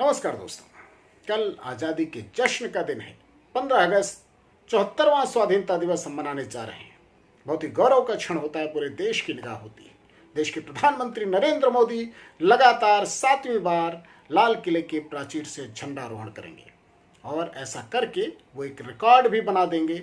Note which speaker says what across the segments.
Speaker 1: नमस्कार दोस्तों, कल आज़ादी के जश्न का दिन है। 15 अगस्त 74वां स्वाधीनता दिवस हम मनाने जा रहे हैं। बहुत ही गौरव का क्षण होता है, पूरे देश की निगाह होती है। देश के प्रधानमंत्री नरेंद्र मोदी लगातार 7वीं बार लाल किले के प्राचीर से झंडारोहण करेंगे और ऐसा करके वो एक रिकॉर्ड भी बना देंगे,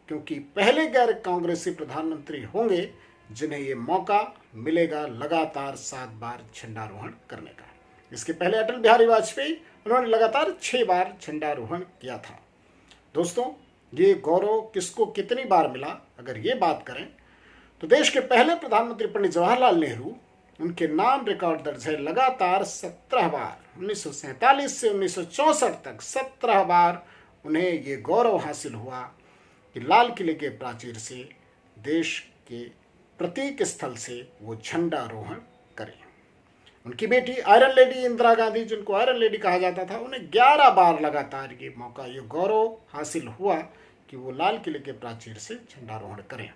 Speaker 1: क्योंकि पहले गैर कांग्रेसी प्रधानमंत्री होंगे जिन्हें ये मौका मिलेगा लगातार 7 बार झंडारोहण करने का। इसके पहले अटल बिहारी वाजपेयी, उन्होंने लगातार 6 बार झंडारोहण किया था। दोस्तों, ये गौरव किसको कितनी बार मिला, अगर ये बात करें तो देश के पहले प्रधानमंत्री पंडित जवाहरलाल नेहरू, उनके नाम रिकॉर्ड दर्ज है लगातार 17 बार। 1947 से 1964 तक 17 बार उन्हें ये गौरव हासिल हुआ कि लाल किले के प्राचीर से देश के प्रतीक स्थल से वो झंडारोहण करें। उनकी बेटी आयरन लेडी इंदिरा गांधी, जिनको आयरन लेडी कहा जाता था, उन्हें 11 बार लगातार ये मौका, ये गौरव हासिल हुआ कि वो लाल किले के प्राचीर से झंडारोहण करें।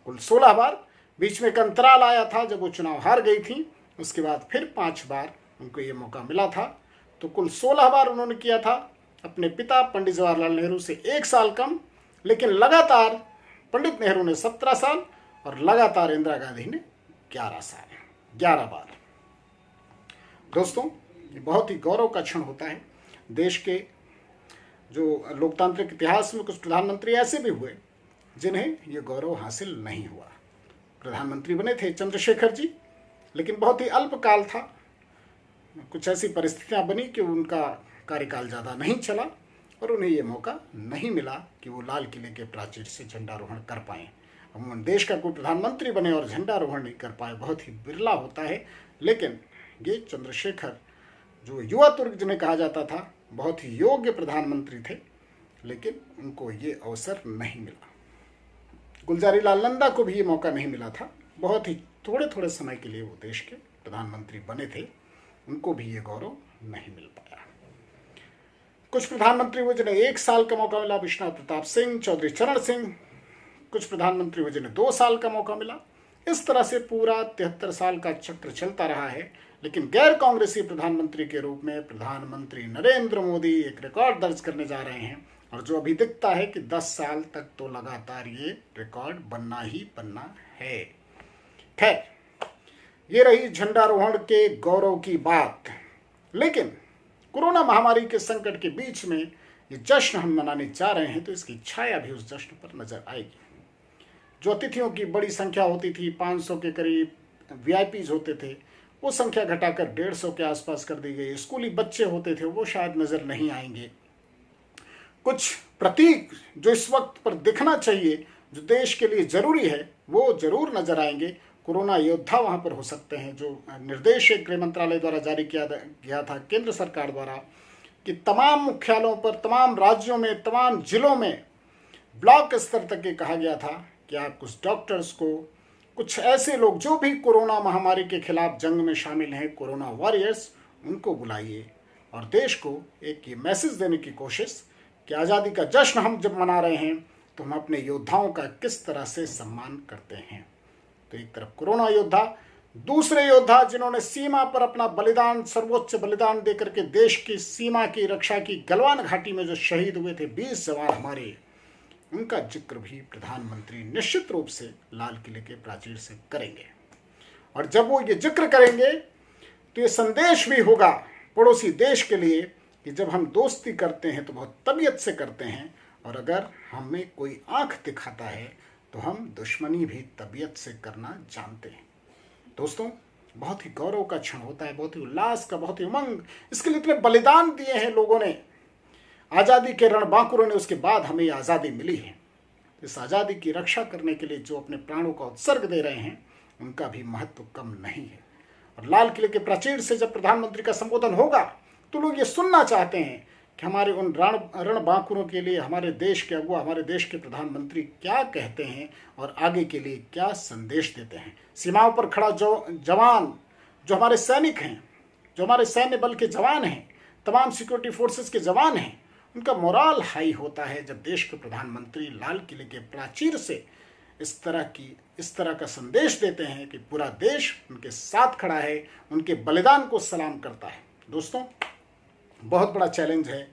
Speaker 1: कुल 16 बार। बीच में एक अंतराल आया था जब वो चुनाव हार गई थी, उसके बाद फिर 5 बार उनको ये मौका मिला था। तो कुल 16 बार उन्होंने किया था। अपने पिता पंडित जवाहरलाल नेहरू से 1 साल कम, लेकिन लगातार पंडित नेहरू ने 17 साल और लगातार इंदिरा गांधी ने 11 साल, 11 बार। दोस्तों, ये बहुत ही गौरव का क्षण होता है। देश के जो लोकतांत्रिक इतिहास में कुछ प्रधानमंत्री ऐसे भी हुए जिन्हें ये गौरव हासिल नहीं हुआ। प्रधानमंत्री बने थे चंद्रशेखर जी, लेकिन बहुत ही अल्पकाल था। कुछ ऐसी परिस्थितियां बनी कि उनका कार्यकाल ज़्यादा नहीं चला और उन्हें ये मौका नहीं मिला कि वो लाल किले के प्राचीर से झंडारोहण कर पाएँ। अमूमन देश का कोई प्रधानमंत्री बने और झंडारोहण नहीं कर पाए, बहुत ही बिरला होता है। लेकिन ये चंद्रशेखर, जो युवा तुर्क जिन्हें कहा जाता था, बहुत ही योग्य प्रधानमंत्री थे, लेकिन उनको ये अवसर नहीं मिला। गुलजारी लाल नंदा को भी ये मौका नहीं मिला था। बहुत ही थोड़े थोड़े समय के लिए वो देश के प्रधानमंत्री बने थे, उनको भी ये गौरव नहीं मिल पाया। कुछ प्रधानमंत्री हुए जिन्हें 1 साल का मौका मिला, विश्वनाथ प्रताप सिंह, चौधरी चरण सिंह। कुछ प्रधानमंत्री हुए जिन्हें 2 साल का मौका मिला। इस तरह से पूरा 73 साल का चक्र चलता रहा है। लेकिन गैर कांग्रेसी प्रधानमंत्री के रूप में प्रधानमंत्री नरेंद्र मोदी एक रिकॉर्ड दर्ज करने जा रहे हैं, और जो अभी दिखता है कि 10 साल तक तो लगातार ये रिकॉर्ड बनना ही बनना है। खैर, ये रही झंडारोहण के गौरव की बात। लेकिन कोरोना महामारी के संकट के बीच में ये जश्न हम मनाने जा रहे हैं, तो इसकी छाया भी उस जश्न पर नजर आएगी। जो अतिथियों की बड़ी संख्या होती थी, 500 के करीब वीआईपीज होते थे, वो संख्या घटाकर 150 के आसपास कर दी गई। स्कूली बच्चे होते थे, वो शायद नजर नहीं आएंगे। कुछ प्रतीक जो इस वक्त पर दिखना चाहिए, जो देश के लिए जरूरी है, वो जरूर नजर आएंगे। कोरोना योद्धा वहां पर हो सकते हैं। जो निर्देश गृह मंत्रालय द्वारा जारी किया गया था केंद्र सरकार द्वारा, कि तमाम मुख्यालयों पर, तमाम राज्यों में, तमाम जिलों में ब्लॉक स्तर तक ये कहा गया था कि आप कुछ डॉक्टर्स को, कुछ ऐसे लोग जो भी कोरोना महामारी के खिलाफ जंग में शामिल हैं, कोरोना वॉरियर्स, उनको बुलाइए और देश को एक ये मैसेज देने की कोशिश कि आज़ादी का जश्न हम जब मना रहे हैं तो हम अपने योद्धाओं का किस तरह से सम्मान करते हैं। तो एक तरफ कोरोना योद्धा, दूसरे योद्धा जिन्होंने सीमा पर अपना बलिदान, सर्वोच्च बलिदान देकर के देश की सीमा की रक्षा की, गलवान घाटी में जो शहीद हुए थे 20 जवान हमारे, उनका जिक्र भी प्रधानमंत्री निश्चित रूप से लाल किले के प्राचीर से करेंगे। और जब वो ये जिक्र करेंगे तो ये संदेश भी होगा पड़ोसी देश के लिए कि जब हम दोस्ती करते हैं तो बहुत तबीयत से करते हैं, और अगर हमें कोई आंख दिखाता है तो हम दुश्मनी भी तबीयत से करना जानते हैं। दोस्तों, बहुत ही गौरव का क्षण होता है, बहुत ही उल्लास का, बहुत ही उमंग। इसके लिए इतने बलिदान दिए हैं लोगों ने, आज़ादी के रणबांकुरों ने, उसके बाद हमें आज़ादी मिली है। इस आज़ादी की रक्षा करने के लिए जो अपने प्राणों का उत्सर्ग दे रहे हैं, उनका भी महत्व कम नहीं है। और लाल किले के प्राचीर से जब प्रधानमंत्री का संबोधन होगा तो लोग ये सुनना चाहते हैं कि हमारे उन रणबांकुरों के लिए हमारे देश के अगुवा, हमारे देश के प्रधानमंत्री क्या कहते हैं और आगे के लिए क्या संदेश देते हैं। सीमाओं पर खड़ा जो जवान, जो हमारे सैनिक हैं, जो हमारे सैन्य बल के जवान हैं, तमाम सिक्योरिटी फोर्सेस के जवान हैं, उनका मोराल हाई होता है जब देश के प्रधानमंत्री लाल किले के प्राचीर से इस तरह का संदेश देते हैं कि पूरा देश उनके साथ खड़ा है, उनके बलिदान को सलाम करता है। दोस्तों, बहुत बड़ा चैलेंज है,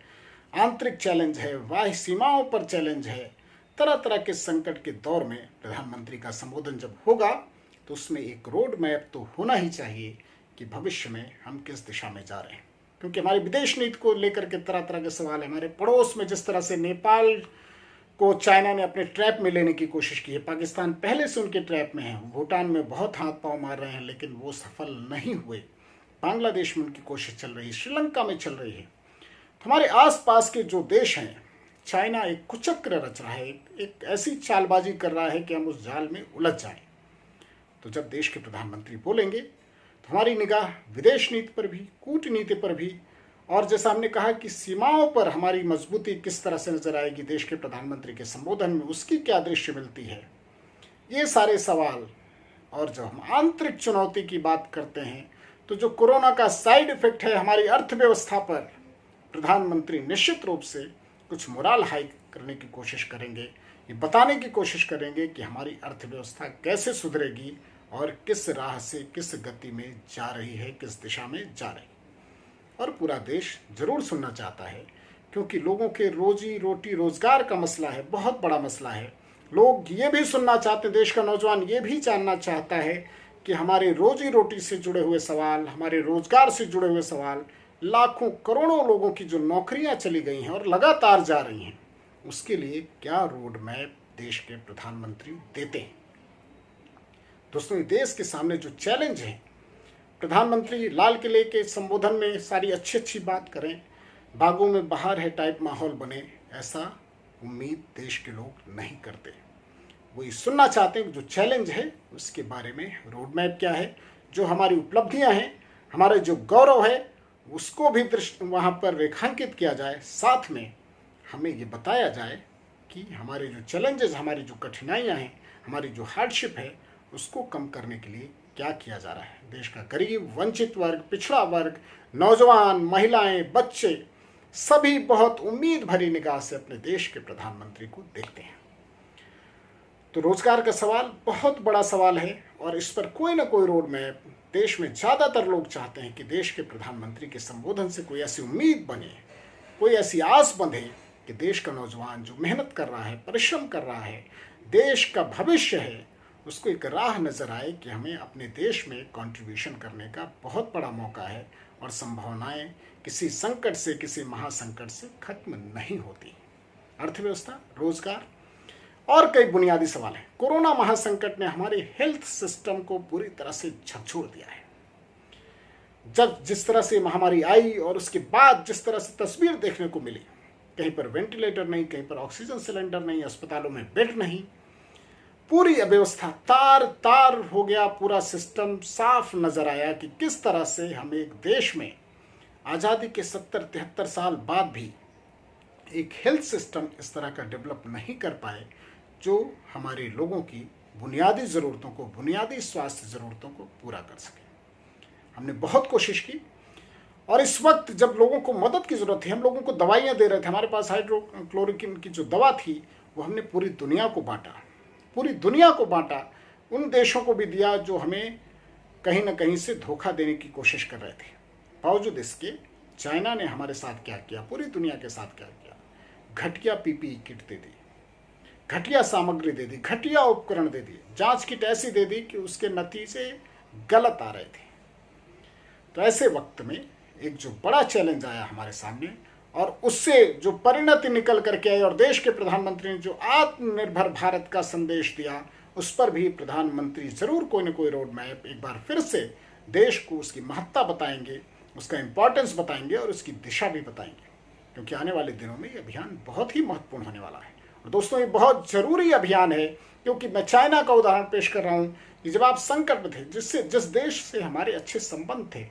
Speaker 1: आंतरिक चैलेंज है, बाह्य सीमाओं पर चैलेंज है। तरह तरह के संकट के दौर में प्रधानमंत्री का संबोधन जब होगा तो उसमें एक रोड मैप तो होना ही चाहिए कि भविष्य में हम किस दिशा में जा रहे हैं। क्योंकि हमारी विदेश नीति को लेकर के तरह तरह के सवाल है। हमारे पड़ोस में जिस तरह से नेपाल को चाइना ने अपने ट्रैप में लेने की कोशिश की है, पाकिस्तान पहले से उनके ट्रैप में है, भूटान में बहुत हाथ पांव मार रहे हैं लेकिन वो सफल नहीं हुए, बांग्लादेश में उनकी कोशिश चल रही है, श्रीलंका में चल रही है। तो हमारे आसपास के जो देश हैं, चाइना एक कुचक्र रच रहा है, एक ऐसी चालबाजी कर रहा है कि हम उस जाल में उलझ जाएं। तो जब देश के प्रधानमंत्री बोलेंगे तो हमारी निगाह विदेश नीति पर भी, कूटनीति पर भी, और जैसा हमने कहा कि सीमाओं पर हमारी मजबूती किस तरह से नजर आएगी देश के प्रधानमंत्री के संबोधन में, उसकी क्या दृश्य मिलती है, ये सारे सवाल। और जब हम आंतरिक चुनौती की बात करते हैं तो जो कोरोना का साइड इफेक्ट है हमारी अर्थव्यवस्था पर, प्रधानमंत्री निश्चित रूप से कुछ मोरल हाई करने की कोशिश करेंगे, ये बताने की कोशिश करेंगे कि हमारी अर्थव्यवस्था कैसे सुधरेगी और किस राह से, किस गति में जा रही है, किस दिशा में जा रही है। और पूरा देश जरूर सुनना चाहता है क्योंकि लोगों के रोजी रोटी रोजगार का मसला है, बहुत बड़ा मसला है। लोग ये भी सुनना चाहते हैं, देश का नौजवान ये भी जानना चाहता है कि हमारे रोजी रोटी से जुड़े हुए सवाल, हमारे रोजगार से जुड़े हुए सवाल, लाखों करोड़ों लोगों की जो नौकरियां चली गई हैं और लगातार जा रही हैं, उसके लिए क्या रोड मैप देश के प्रधानमंत्री देते हैं। दोस्तों, देश के सामने जो चैलेंज है, प्रधानमंत्री लाल किले के संबोधन में सारी अच्छी अच्छी बात करें, बागों में बाहर है टाइप माहौल बने, ऐसा उम्मीद देश के लोग नहीं करते। वो ये सुनना चाहते हैं कि जो चैलेंज है उसके बारे में रोड मैप क्या है, जो हमारी उपलब्धियां हैं, हमारे जो गौरव है उसको भी वहाँ पर रेखांकित किया जाए। साथ में हमें ये बताया जाए कि हमारे जो चैलेंजेस, हमारी जो कठिनाइयाँ हैं, हमारी जो हार्डशिप है, उसको कम करने के लिए क्या किया जा रहा है। देश का गरीब, वंचित वर्ग, पिछड़ा वर्ग, नौजवान, महिलाएं, बच्चे सभी बहुत उम्मीद भरी निगाह से अपने देश के प्रधानमंत्री को देखते हैं। तो रोजगार का सवाल बहुत बड़ा सवाल है और इस पर कोई ना कोई रोड मैप देश में ज़्यादातर लोग चाहते हैं कि देश के प्रधानमंत्री के संबोधन से कोई ऐसी उम्मीद बने, कोई ऐसी आस बंधे कि देश का नौजवान जो मेहनत कर रहा है, परिश्रम कर रहा है, देश का भविष्य है, उसको एक राह नज़र आए कि हमें अपने देश में कंट्रीब्यूशन करने का बहुत बड़ा मौका है और संभावनाएं किसी संकट से, किसी महासंकट से खत्म नहीं होती। अर्थव्यवस्था, रोजगार और कई बुनियादी सवाल हैं। कोरोना महासंकट ने हमारे हेल्थ सिस्टम को पूरी तरह से झकझोर दिया है। जब जिस तरह से महामारी आई और उसके बाद जिस तरह से तस्वीर देखने को मिली, कहीं पर वेंटिलेटर नहीं, कहीं पर ऑक्सीजन सिलेंडर नहीं, अस्पतालों में बेड नहीं, पूरी अव्यवस्था तार तार हो गया, पूरा सिस्टम साफ नजर आया कि किस तरह से हम एक देश में आज़ादी के 70-73 साल बाद भी एक हेल्थ सिस्टम इस तरह का डेवलप नहीं कर पाए जो हमारे लोगों की बुनियादी ज़रूरतों को, बुनियादी स्वास्थ्य ज़रूरतों को पूरा कर सके। हमने बहुत कोशिश की और इस वक्त जब लोगों को मदद की ज़रूरत थी, हम लोगों को दवाइयाँ दे रहे थे, हमारे पास हाइड्रोक्लोरोक्विन की जो दवा थी वो हमने पूरी दुनिया को बांटा, पूरी दुनिया को बांटा, उन देशों को भी दिया जो हमें कहीं ना कहीं से धोखा देने की कोशिश कर रहे थे। बावजूद इसके चाइना ने हमारे साथ क्या किया, पूरी दुनिया के साथ क्या किया, घटिया पीपीई किट दे दी, घटिया सामग्री दे दी, घटिया उपकरण दे दिए, जांच किट ऐसी दे दी कि उसके नतीजे गलत आ रहे थे। तो ऐसे वक्त में एक जो बड़ा चैलेंज आया हमारे सामने और उससे जो परिणति निकल करके आई और देश के प्रधानमंत्री ने जो आत्मनिर्भर भारत का संदेश दिया, उस पर भी प्रधानमंत्री जरूर कोई ना कोई रोड मैप एक बार फिर से देश को उसकी महत्ता बताएंगे, उसका इंपॉर्टेंस बताएंगे और उसकी दिशा भी बताएंगे, क्योंकि आने वाले दिनों में ये अभियान बहुत ही महत्वपूर्ण होने वाला है। और दोस्तों, ये बहुत जरूरी अभियान है क्योंकि मैं चाइना का उदाहरण पेश कर रहा हूँ कि जब आप संकट में थे, जिस देश से हमारे अच्छे संबंध थे,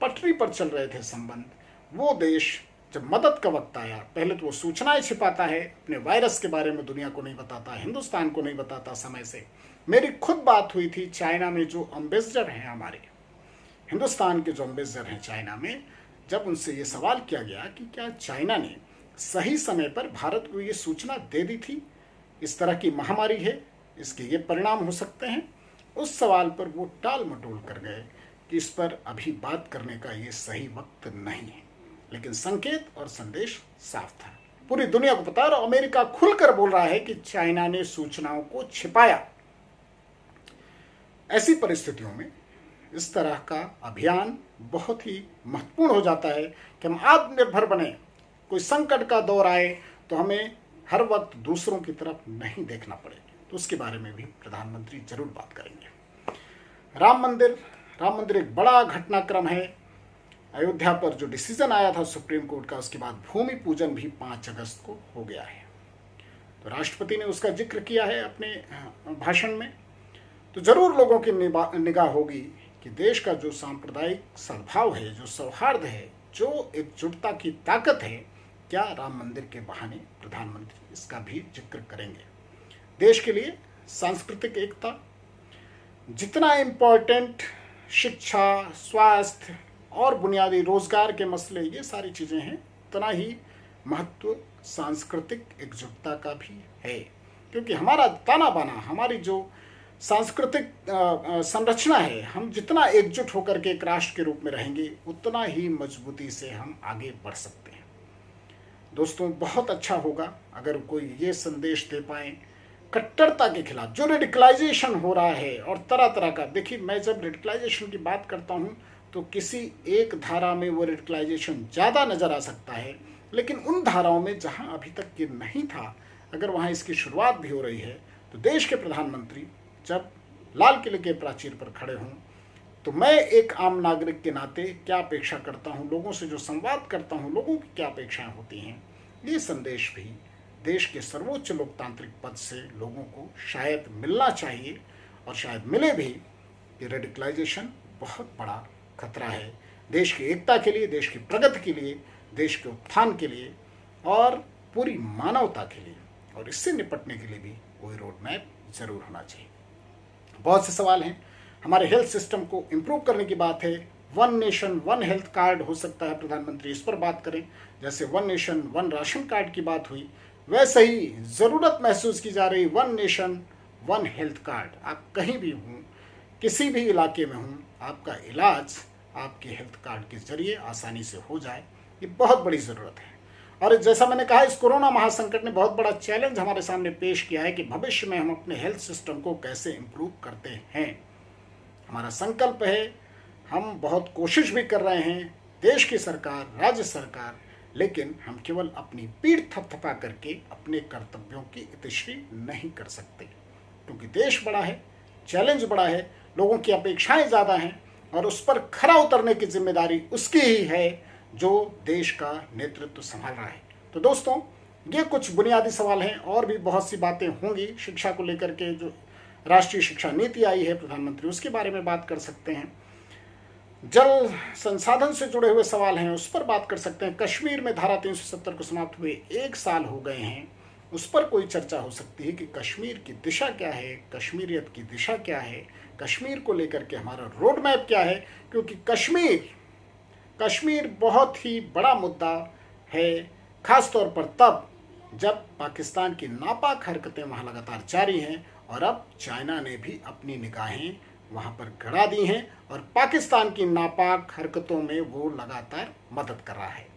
Speaker 1: पटरी पर चल रहे थे संबंध, वो देश जब मदद का वक्त आया, पहले तो वो सूचनाएं छिपाता है, अपने वायरस के बारे में दुनिया को नहीं बताता, हिंदुस्तान को नहीं बताता समय से। मेरी खुद बात हुई थी चाइना में जो एम्बेसडर हैं, हमारे हिंदुस्तान के जो एम्बेसडर हैं चाइना में, जब उनसे ये सवाल किया गया कि क्या चाइना ने सही समय पर भारत को ये सूचना दे दी थी, इस तरह की महामारी है, इसके ये परिणाम हो सकते हैं, उस सवाल पर वो टाल मटोल कर गए कि इस पर अभी बात करने का ये सही वक्त नहीं है। लेकिन संकेत और संदेश साफ था, पूरी दुनिया को पता। और अमेरिका खुलकर बोल रहा है कि चाइना ने सूचनाओं को छिपाया। ऐसी परिस्थितियों में इस तरह का अभियान बहुत ही महत्वपूर्ण हो जाता है कि हम आत्मनिर्भर बने। कोई संकट का दौर आए तो हमें हर वक्त दूसरों की तरफ नहीं देखना पड़े। तो उसके बारे में भी प्रधानमंत्री जरूर बात करेंगे। राम मंदिर एक बड़ा घटनाक्रम है। अयोध्या पर जो डिसीजन आया था सुप्रीम कोर्ट का, उसके बाद भूमि पूजन भी 5 अगस्त को हो गया है। तो राष्ट्रपति ने उसका जिक्र किया है अपने भाषण में। तो जरूर लोगों की निगाह होगी कि देश का जो सांप्रदायिक सद्भाव है, जो सौहार्द है, जो एकजुटता की ताकत है, क्या राम मंदिर के बहाने प्रधानमंत्री इसका भी जिक्र करेंगे। देश के लिए सांस्कृतिक एकता जितना इम्पोर्टेंट, शिक्षा, स्वास्थ्य और बुनियादी रोजगार के मसले, ये सारी चीज़ें हैं, उतना ही महत्व सांस्कृतिक एकजुटता का भी है। क्योंकि हमारा ताना बाना, हमारी जो सांस्कृतिक संरचना है, हम जितना एकजुट होकर के एक राष्ट्र के रूप में रहेंगे, उतना ही मजबूती से हम आगे बढ़ सकते हैं। दोस्तों, बहुत अच्छा होगा अगर कोई ये संदेश दे पाए कट्टरता के खिलाफ। जो रेडिकलाइजेशन हो रहा है और तरह तरह का, देखिए मैं जब रेडिकलाइजेशन की बात करता हूँ तो किसी एक धारा में वो रेडिकलाइजेशन ज़्यादा नज़र आ सकता है, लेकिन उन धाराओं में जहाँ अभी तक ये नहीं था, अगर वहाँ इसकी शुरुआत भी हो रही है, तो देश के प्रधानमंत्री जब लाल किले के प्राचीर पर खड़े हों तो मैं एक आम नागरिक के नाते क्या अपेक्षा करता हूँ, लोगों से जो संवाद करता हूँ, लोगों की क्या अपेक्षाएं होती हैं, ये संदेश भी देश के सर्वोच्च लोकतांत्रिक पद से लोगों को शायद मिलना चाहिए। और शायद मिले भी। ये रेडिकलाइजेशन बहुत बड़ा खतरा है देश की एकता के लिए, देश की प्रगति के लिए, देश के उत्थान के लिए और पूरी मानवता के लिए। और इससे निपटने के लिए भी कोई रोड मैप जरूर होना चाहिए। बहुत से सवाल हैं। हमारे हेल्थ सिस्टम को इम्प्रूव करने की बात है। 1 नेशन 1 हेल्थ कार्ड हो सकता है, प्रधानमंत्री इस पर बात करें। जैसे 1 नेशन 1 राशन कार्ड की बात हुई, वैसे ही ज़रूरत महसूस की जा रही 1 नेशन 1 हेल्थ कार्ड। आप कहीं भी हों, किसी भी इलाके में हों, आपका इलाज आपके हेल्थ कार्ड के जरिए आसानी से हो जाए, ये बहुत बड़ी ज़रूरत है। और जैसा मैंने कहा, इस कोरोना महासंकट ने बहुत बड़ा चैलेंज हमारे सामने पेश किया है कि भविष्य में हम अपने हेल्थ सिस्टम को कैसे इम्प्रूव करते हैं। हमारा संकल्प है, हम बहुत कोशिश भी कर रहे हैं, देश की सरकार, राज्य सरकार, लेकिन हम केवल अपनी पीठ थपथपा करके अपने कर्तव्यों की इतिश्री नहीं कर सकते। क्योंकि देश बड़ा है, चैलेंज बड़ा है, लोगों की अपेक्षाएं ज़्यादा हैं और उस पर खरा उतरने की जिम्मेदारी उसकी ही है जो देश का नेतृत्व संभाल रहा है। तो दोस्तों, ये कुछ बुनियादी सवाल हैं, और भी बहुत सी बातें होंगी। शिक्षा को लेकर के जो राष्ट्रीय शिक्षा नीति आई है, प्रधानमंत्री उसके बारे में बात कर सकते हैं। जल संसाधन से जुड़े हुए सवाल हैं, उस पर बात कर सकते हैं। कश्मीर में धारा 370 को समाप्त हुए 1 साल हो गए हैं, उस पर कोई चर्चा हो सकती है कि कश्मीर की दिशा क्या है, कश्मीरियत की दिशा क्या है, कश्मीर को लेकर के हमारा रोड मैप क्या है। क्योंकि कश्मीर बहुत ही बड़ा मुद्दा है, खास तौर पर तब जब पाकिस्तान की नापाक हरकतें वहाँ लगातार जारी हैं और अब चाइना ने भी अपनी निगाहें वहाँ पर गड़ा दी हैं और पाकिस्तान की नापाक हरकतों में वो लगातार मदद कर रहा है।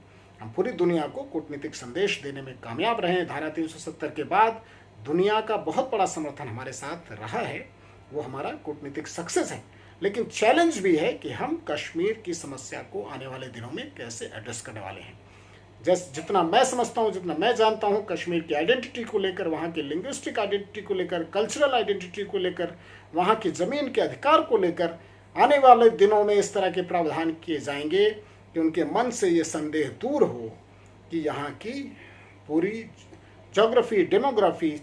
Speaker 1: हम पूरी दुनिया को कूटनीतिक संदेश देने में कामयाब रहे हैं। धारा 370 के बाद दुनिया का बहुत बड़ा समर्थन हमारे साथ रहा है, वो हमारा कूटनीतिक सक्सेस है। लेकिन चैलेंज भी है कि हम कश्मीर की समस्या को आने वाले दिनों में कैसे एड्रेस करने वाले हैं। जितना मैं समझता हूँ, जितना मैं जानता हूँ, कश्मीर की आइडेंटिटी को लेकर, वहाँ की लिंग्विस्टिक आइडेंटिटी को लेकर, कल्चरल आइडेंटिटी को लेकर, वहाँ की ज़मीन के अधिकार को लेकर आने वाले दिनों में इस तरह के प्रावधान किए जाएंगे कि उनके मन से ये संदेह दूर हो कि यहाँ की पूरी जोग्राफी, डेमोग्राफी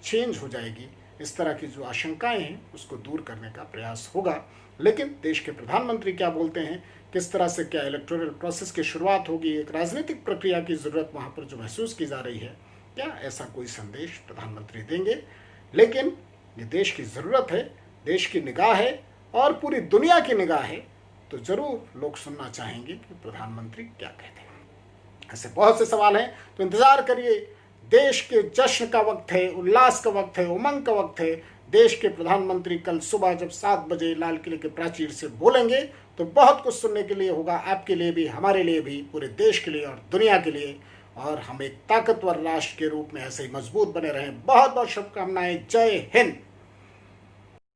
Speaker 1: चेंज हो जाएगी। इस तरह की जो आशंकाएं हैं उसको दूर करने का प्रयास होगा। लेकिन देश के प्रधानमंत्री क्या बोलते हैं, किस तरह से क्या इलेक्टोरल प्रोसेस की शुरुआत होगी, एक राजनीतिक प्रक्रिया की ज़रूरत वहाँ पर जो महसूस की जा रही है, क्या ऐसा कोई संदेश प्रधानमंत्री देंगे। लेकिन ये देश की ज़रूरत है, देश की निगाह है और पूरी दुनिया की निगाह है, तो ज़रूर लोग सुनना चाहेंगे कि प्रधानमंत्री क्या कहते हैं। ऐसे बहुत से सवाल हैं, तो इंतज़ार करिए। देश के जश्न का वक्त है, उल्लास का वक्त है, उमंग का वक्त है। देश के प्रधानमंत्री कल सुबह जब 7 बजे लाल किले के प्राचीर से बोलेंगे, तो बहुत कुछ सुनने के लिए होगा, आपके लिए भी, हमारे लिए भी, पूरे देश के लिए और दुनिया के लिए। और हम एक ताकतवर राष्ट्र के रूप में ऐसे ही मजबूत बने रहें। बहुत बहुत शुभकामनाएं। जय हिंद।